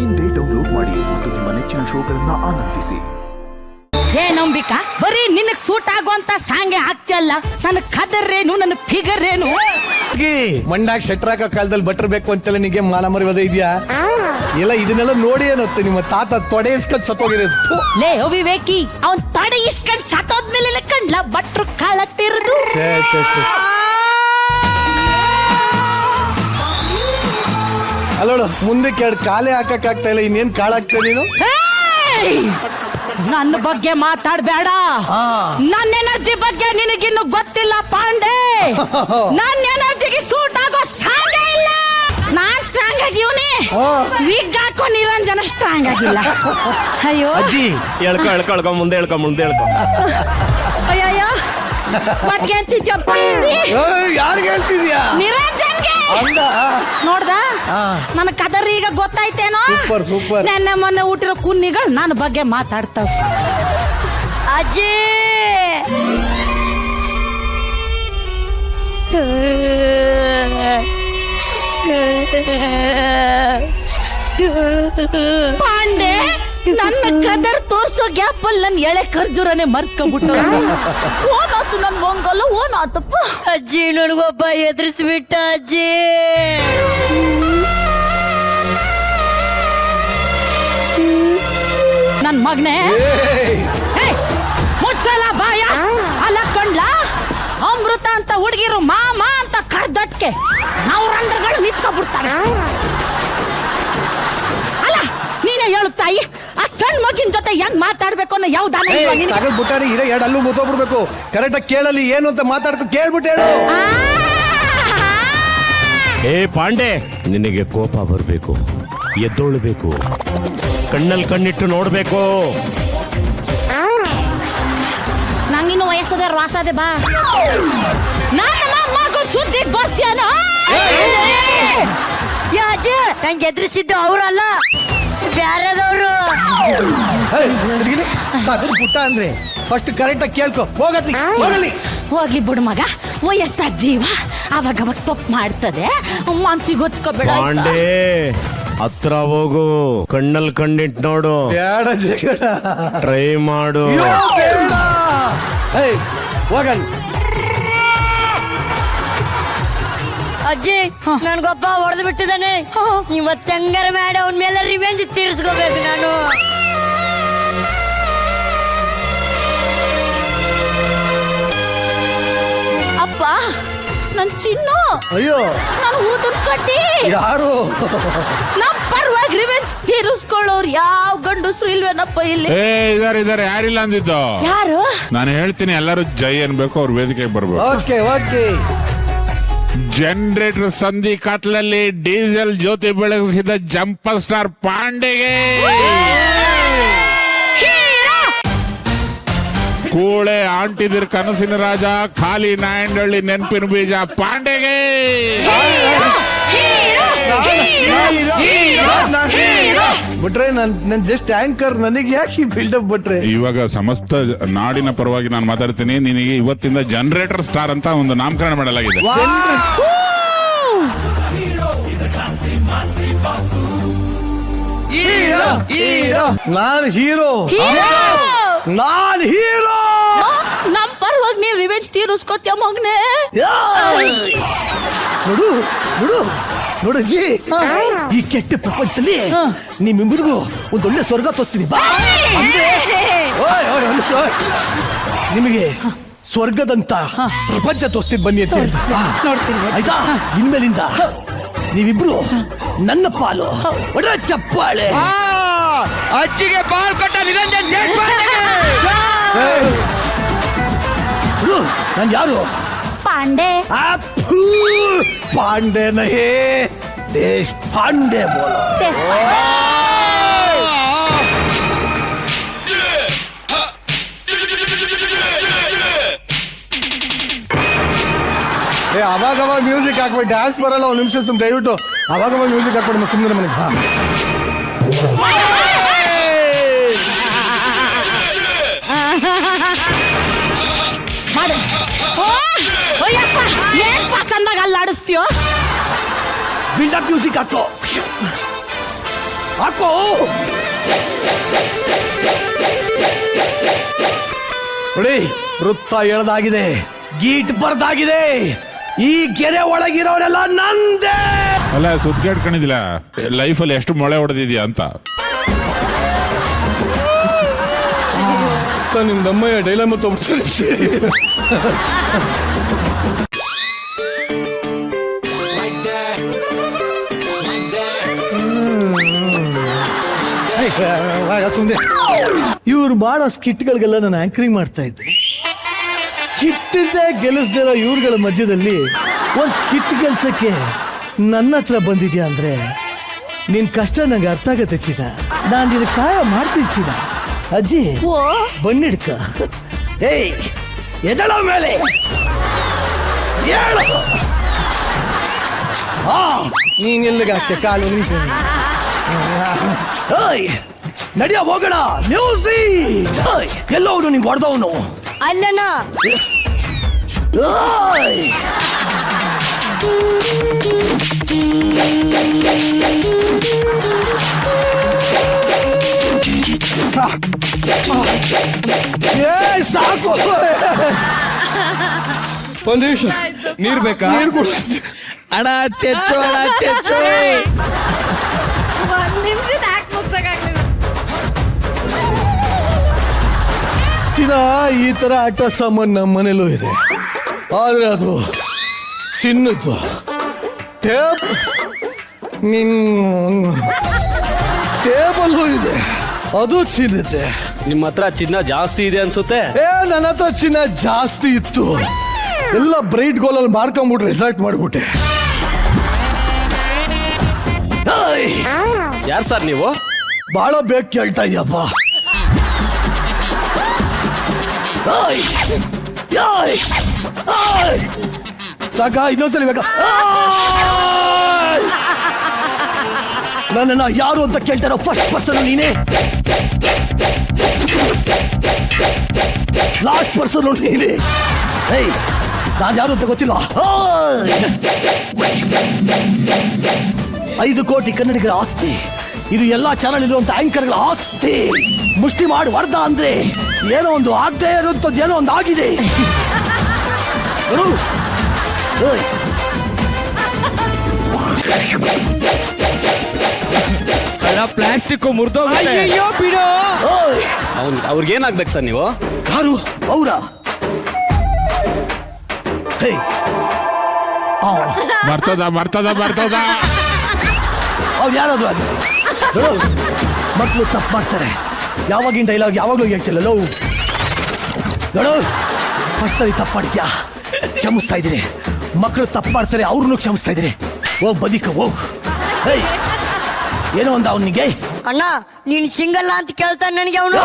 ಇಂದೇ ಡೌನ್ಲೋಡ್ ಮಾಡಿ ಮತ್ತು ನಿಮ್ಮ ನೆಚ್ಚಿನ ಶೋಗಳನ್ನ ಆನಂದಿಸಿ. ಏ ನಂಬಿಕಾ, ಬರೀ ನಿನಗ್ ಸೂಟ್ ಆಗುವಂತ ಸಾಂಗೆ ಆಗ್ತಿಯಲ್ಲ. ನನ್ನ ಕದರ್ ಏನು, ನನ್ನ ಫಿಗರ್ ಏನು? ಮಂಡಾಕ್ ಶೆಟ್ರಾಕ ಕಾಲದಲ್ಲಿ ಬಟ್ರ್ ಬೇಕು ಅಂತೆಲ್ಲ ನಿಮಗೆ ಮಾನ ಮರಿಯೋದೇ ಇದೆಯಾ? ಎಲ್ಲ ಇದನ್ನೆಲ್ಲ ನೋಡಿ ಏನತ್ತೆ ನಿಮ್ಮ ತಾತ ತೊಡೆ ಇಸ್ಕೊಂಡ್ ಸತ್ತೋಗಿರೋದು. ಲೇ ಅವಿವೇಕಿ, ಅವನ್ ತೊಡೆ ಇಸ್ಕೊಂಡ್ ಸತ್ತೋದ್ಮೇಲೆ ಕಂಡ್ಲ ಬಟ್ರು ಕಾಳಕ್ತಿರೋದು. ಅಲ್ಲೋಡು, ಮುಂದಕ್ಕೆ ಎರಡು ಕಾಲೇ ಹಾಕಕ್ ಆಗ್ತಾ ಇಲ್ಲ, ಇನ್ನೇನ್ ಕಾಳಾಗ್ತಾ ನೀನು? ನನ್ನ ಬಗ್ಗೆ ಮಾತಾಡ್ಬೇಡ. ನನ್ನ ಎನರ್ಜಿ ಬಗ್ಗೆ ನಿನಗಿನ್ನು ಗೊತ್ತಿಲ್ಲ ಪಾಂಡೆ. ನನ್ನ ಎನರ್ಜಿಗೆ ಸೂಟ್ ಆಗೋ ಸಾಂಗೇ ಇಲ್ಲ. ನಾನ್ ಸ್ಟ್ರಾಂಗ್ ಆಗಿವ್ನಿ, ವೀಕ್ ಹಾಕೋ ನಿರಂಜನ ಸ್ಟ್ರಾಂಗ್ ಆಗಿಲ್ಲ. ಅಯ್ಯೋ ಅಜ್ಜಿ, ಹೇಳ್ಕೊ ಮುಂದೆ ಹೇಳ್ಕೊ. ಅಯ್ಯಯ್ಯೋ, ಮಟ್ಗೆ ಅಂತಿದ್ಯೋ? ಯಾರಿಗೆ ಹೇಳ್ತಿದ್ಯಾ? ನಿರಂಜನ್ಗೆ. ನೋಡ್ದ, ನನ್ನ ಕದರ್ ಈಗ ಗೊತ್ತಾಯ್ತೇನೋ? ಸೂಪರ್. ನೆನ್ನೆ ಮೊನ್ನೆ ಊಟಿರೋ ಕುನ್ನಿಗಳು ನನ್ನ ಬಗ್ಗೆ ಮಾತಾಡ್ತಾವ. ಅಜ್ಜಿ, ಪಾಂಡೆ, ನನ್ನ ಕದರ್ ತೋರ್ಸೋ ಗ್ಯಾಪ್ ಅಲ್ಲಿ ನನ್ ಎಳೆ ಖರ್ಜೂರನೆ ಮರ್ತ್ಕೊಂಡ್ಬಿಟ್ಟು. ಓನಾತು ನನ್ ಮಂಗಲ್ಲ, ಓನಾತಪ್ಪ. ಅಜ್ಜಿ, ನನಗೊಬ್ಬ ಎದುರಿಸ್ಬಿಟ್ಟ ಅಜ್ಜಿ. ನನ್ ಮಗನೇ, ಮುಚ್ಚಲ ಬಾಯ. ಅಲ್ಲ ಕಂಡ್ಲ, ಅಮೃತ ಅಂತ ಹುಡುಗಿರು ಮಾಮ ಅಂತ ಕರ್ದಟ್ಕೆ ನಾವು ರಂಧ್ರಗಳು ನಿಂತ್ಕೊಂಡ್ಬಿಡ್ತಾರೆ. ಅಲ್ಲ ನೀನೇ ಹೇಳು ತಾಯಿ, ಆ ಸಣ್ಣ ಮಗಿನ ಜೊತೆ ಹೆಂಗ್ ಮಾತಾಡ್ಬೇಕು ಅನ್ನೋ ಯಾವ ದಾನ ಬಿಟ್ಟಾರಿ ಇರೋ ಎರಡು ಅಲ್ಲೂ ಮುತ್ತೋಗ್ಬಿಡ್ಬೇಕು. ಕರೆಕ್ಟಾಗಿ ಕೇಳಲಿ ಏನು ಅಂತ ಮಾತಾಡ್ಕೊಂಡು ಕೇಳ್ಬಿಟ್ಟು ಹೇಳು. ಏ ಪಾಂಡೆ, ನಿನಗೆ ಕೋಪ ಬರಬೇಕು, ಎದ್ದೊಳ್ಬೇಕು, ಕಣ್ಣಲ್ಲಿ ಕಣ್ಣಿಟ್ಟು ನೋಡ್ಬೇಕು. ನಂಗಿನ್ನು ವಯಸ್ಸದ ವಾಸದೆ ಬಾ. ನನ್ನ ಮಗು ಸುದ್ದಿ ಬರ್ತೀಯನ? ಯಾಜೆ, ನಂಗೆ ಎದುರಿಸಿದ್ದು ಅವರಲ್ಲ, ಬ್ಯಾರದವರು. ಪುಟ್ಟ ಅಂದ್ರೆ ಫಸ್ಟ್ ಕರೆಕ್ಟಾಗಿ ಕೇಳ್ಕೊ. ಹೋಗ್ಲಿ ಬಿಡು ಮಗ, ವಯಸ್ಸ ಜೀವ ಅವಾಗ ತಪ್ಪು ಮಾಡ್ತದೆ. ಮನ್ಸಿಗೆ ಹೊಚ್ಕೋಬೇಡ. ಪಾಂಡೆ, ಹತ್ರ ಹೋಗು, ಕಣ್ಣಲ್ಲಿ ಕಣ್ಣಿಟ್ಟು ನೋಡು. ಬೇಡ ಜಗಡ, ಟ್ರೈ ಮಾಡು. ಹೋಗಲ್ ಅಜ್ಜಿ, ನನ್ಗೊಬ್ಬ ಹೊಡೆದು ಬಿಟ್ಟಿದ್ದಾನೆ. ಇವತ್ತು ಹೆಂಗಾರ ಬೇಡ, ಅವನ ಮೇಲೆ ರಿವೆಂಜ್ ತೀರಿಸ್ಕೋಬೇಕು ನಾನು. ಅಪ್ಪ, ನನ್ ಚಿನ್ನು. ಅಯ್ಯೋ, ನಾನು ಊದನ್ ಕಟ್ಟಿ. ಯಾರು ನಮ್ ಪರವಾಗಿ ರಿವೆಂಜ್ ತೀರಿಸ್ಕೊಳ್ಳೋರು ಯಾವ ಗಂಡಸ್ರು ಇಲ್ವೇನಪ್ಪ ಇಲ್ಲಿ? ಇದಾರೆ, ಯಾರಿಲ್ಲ ಅಂದಿದ್ದು? ಯಾರು? ನಾನು ಹೇಳ್ತೀನಿ, ಎಲ್ಲರೂ ಜೈ ಅನ್ಬೇಕು, ಅವ್ರ ವೇದಿಕೆಗೆ ಬರ್ಬೇಕು. ಓಕೆ. ಜನರೇಟರ್ ಸಂಧಿ ಕತ್ಲಲ್ಲಿ ಡೀಸೆಲ್ ಜ್ಯೋತಿ ಬೆಳಗಿಸಿದ ಜಂಪರ್ ಸ್ಟಾರ್ ಪಾಂಡೆಗೆ, ಕೂಳೆ ಆಂಟಿದಿರ್ ಕನಸಿನ ರಾಜ, ಖಾಲಿ ನಾಯಂಡಳ್ಳಿ ನೆನಪಿನ ಬೀಜ ಪಾಂಡೆಗೆ, ಬಿಟ್ರೆ ನನ್ ಜಸ್ಟ್ ಆಂಕರ್, ನನಗೆ ಯಾಕೆ ಬಿಲ್ಡಪ್ ಬಿಟ್ರೆ? ಇವಾಗ ಸಮಸ್ತ ನಾಡಿನ ಪರವಾಗಿ ನಾನು ಮಾತಾಡ್ತೀನಿ. ನಿನಗೆ ಇವತ್ತಿಂದ ಜನರೇಟರ್ ಸ್ಟಾರ್ ಅಂತ ಒಂದು ನಾಮಕರಣ ಮಾಡಲಾಗಿದೆ. ನಾನು ಹೀರೋ. ನಮ್ ಪರವಾಗಿ ನೀವ್ ರಿವೆಂಜ್ ತೀರಿಸ್ಕೋತ್ಯ ಮಗನೇ. ನೋಡು ಜಿ, ಈ ಕೆಟ್ಟ ಪ್ರಪಂಚದಲ್ಲಿ ನಿಮ್ಮಿಬ್ಬರಿಗೂ ಒಂದೊಳ್ಳೆ ಸ್ವರ್ಗ ತೋರಿಸ್ತೀನಿ ಬಾ. ನಿಮಗೆ ಸ್ವರ್ಗದಂತ ಪ್ರಪಂಚ ತೋರಿಸ್ತೀನಿ ಬನ್ನಿ ಅಂತ ನೋಡ್ತೀನಿ ಆಯ್ತಾ? ಇನ್ಮೇಲಿಂದ ನೀವಿಬ್ರು ನನ್ನ ಪಾಲು. ಒಳ್ಳೆ ಚಪ್ಪಾಳೆ. ಅಜ್ಜಿಗೆ ಬಾಲ್ ಕೊಟ್ಟ ನಿರಂಜನ್. ನಾನು ಯಾರು? ಪಾಂಡೆ. पांडे नहीं, देश पांडे बोलो. ಅವಾಗ ಮ್ಯೂಸಿಕ್ ಹಾಕ್ಬಿಟ್ಟು ಡ್ಯಾನ್ಸ್ ಬರಲ್ಲ. ಒಂದು ನಿಮಿಷ ಸುಮ್ಮನೆ ದಯವಿಟ್ಟು ಅವಾಗ ಮ್ಯೂಸಿಕ್ ಹಾಕ್ಬಿಟ್ಟು ಸುಮ್ಮನೆ ಮನೆಗೆ ಬಾ. ಏನ್ ಪಸಂದಾಗ ಅಲ್ಲಾಡಿಸ್ತೀಯೋ? ಬಿಲ್ಡಪ್ ಮ್ಯೂಸಿಕ್ ಹಾಕೋ. ಹಾಕೋ. ನೋಡಿ, ವೃತ್ತ ಎಳ್ದಾಗಿದೆ, ಗೀಟ್ ಬರ್ದಾಗಿದೆ. ಈ ಕೆರೆ ಒಳಗಿರೋರೆಲ್ಲ ನಂದೇ. ಅಲ್ಲ ಸುತ್ಕೇಡ್ಕೊಂಡಿದ್ದಿಲ್ಲ ಲೈಫಲ್ಲಿ ಎಷ್ಟು ಮೊಳೆ ಹೊಡೆದಿದ್ಯಾ ಅಂತ. ನಿಮ್ ನಮ್ಮಯ್ಯ ಡೈಲಾಗ್ ಮತ್ತು ಇವ್ರು ಮಾಡೋ ಸ್ಕಿಟ್ಗಳಿಗೆಲ್ಲ ನಾನು ಆಂಕರಿಂಗ್ ಮಾಡ್ತಾ ಇದ್ದೆ. ಸ್ಕಿಟ್ಟನ್ನೇ ಗೆಲ್ಲಿಸ್ದಿರೋ ಇವ್ರುಗಳ ಮಧ್ಯದಲ್ಲಿ ಒಂದು ಸ್ಕಿಟ್ ಗೆಲ್ಸಕ್ಕೆ ನನ್ನ ಹತ್ರ ಬಂದಿದ್ಯಾ ಅಂದ್ರೆ ನಿನ್ ಕಷ್ಟ ನಂಗೆ ಅರ್ಥ ಆಗತ್ತೆ ಚಿನ್ನ. ನಾನು ನಿನಗೆ ಸಹಾಯ ಮಾಡ್ತೀನಿ ಚಿನ್ನ. ಅಜ್ಜಿ ಬಣ್ಣಿಡ್ಕ. ಏಯ್ ಎದಳ ಮೇಲೆ ನೀನ್ ಎಲ್ಲಿಗಾಗ್ತೆ ಕಾಲು ನಿಮಿಷ. ನಡಿಯ ಹೋಗೋಣ. ಮ್ಯೂಸಿಕ್. ಎಲ್ಲವನು ನಿಂಗೆ ಹೊಡೆದವನು ಅಲ್ಲಣ್ಣ. ಸಾಕು. ಒಂದ್ ನಿಮಿಷ ನೀರ್ ಬೇಕಾ? ನೀರು ಕೊಡು ಅಣ್ಣ. ಚೆಚ್ಚು ಅಣ್ಣ, ಚೆಚ್ಚು. ಚಿನ್ನ, ಈ ತರ ಆಟ ಸಾಮಾನು ನಮ್ಮ ಮನೇಲೂ ಇದೆ, ಆದ್ರೆ ಅದು ಚಿನ್ನದ್ದು. ಟೇಪ್ ಟೇಬಲ್ಲೂ ಇದೆ, ಅದು ಚಿನ್ನದೆ. ನಿಮ್ಮ ಹತ್ರ ಚಿನ್ನ ಜಾಸ್ತಿ ಇದೆ ಅನ್ಸುತ್ತೆ. ನನ್ನ ಹತ್ರ ಚಿನ್ನ ಜಾಸ್ತಿ ಇತ್ತು, ಎಲ್ಲ ಬ್ರೈಟ್ ಗೋಲಲ್ಲಿ ಮಾರ್ಕೊಂಡ್ಬಿಟ್ಟು ರಿಸಲ್ಟ್ ಮಾಡ್ಬಿಟ್ಟೆ. ಯಾರು ಸರ್ ನೀವು? ಬಹಳ ಬೇಕು ಕೇಳ್ತಾ ಇದ್ಯಪ್ಪ. ಸಾಕ, ಇನ್ನೊಂದ್ಸಲಿ ಬೇಕಾ? ನನ್ನನ್ನ ಯಾರು ಅಂತ ಕೇಳ್ತಾರೋ ಫಸ್ಟ್ ಪರ್ಸನ್ ನೀನೇ, ಲಾಸ್ಟ್ ಪರ್ಸನ್ ನೀನೇ. ಏಯ್, ನಾನು ಯಾರು ಅಂತ ಗೊತ್ತಿಲ್ಲ. 5 ಕೋಟಿ ಕನ್ನಡಿಗರ ಆಸ್ತಿ ಇದು, ಎಲ್ಲ ಚಾನಲ್ ಇರುವಂತ ಆಂಕರ್ಗಳ ಆಸ್ತಿ. ಮುಷ್ಟಿ ಮಾಡಿ ಹೊಡೆದ ಅಂದ್ರೆ ಏನೋ ಒಂದು ಆಗದೆ ಇರುವಂತದ್ದು ಏನೋ ಒಂದು ಆಗಿದೆ. ಪ್ಲಾಸ್ಟಿಕ್ ಮುರಿದೋಗುತ್ತೆ. ಬಿಡು. ಅವ್ರಿಗೇನಾಗ್ಬೇಕು ಸರ್ ನೀವು? ಯಾರು ಅವರ? ಬರ್ತದ ಅವ್ರು ಯಾರಾದ್ರು ಅದು ಮಕ್ಕಳು ತಪ್ಪು ಮಾಡ್ತಾರೆ. ಯಾವಾಗಿನ ಡೈಲಾಗ್ ಯಾವಾಗಲೂ ಹೇಳ್ತಿಲ್ಲ. ಲವ್ ನೋಡು, ಫಸ್ಟ್ ಸರಿ ತಪ್ಪು ಮಾಡಿದ್ಯಾ, ಕ್ಷಮಿಸ್ತಾ ಇದ್ದೀನಿ. ಮಕ್ಕಳು ತಪ್ಪು ಮಾಡ್ತಾರೆ, ಅವ್ರನ್ನೂ ಕ್ಷಮಿಸ್ತಾ ಇದ್ದೀನಿ. ಹೋಗ್ ಬದಿಕ ಹೋಗ್. ಹೇಯ್, ಏನೋ ಒಂದು ಅವನಿಗೆ. ಅಣ್ಣ, ನೀನ್ ಸಿಂಗಲ್ ಅಂತ ಕೇಳ್ತಾನೆ ನನಗೆ ಅವನು.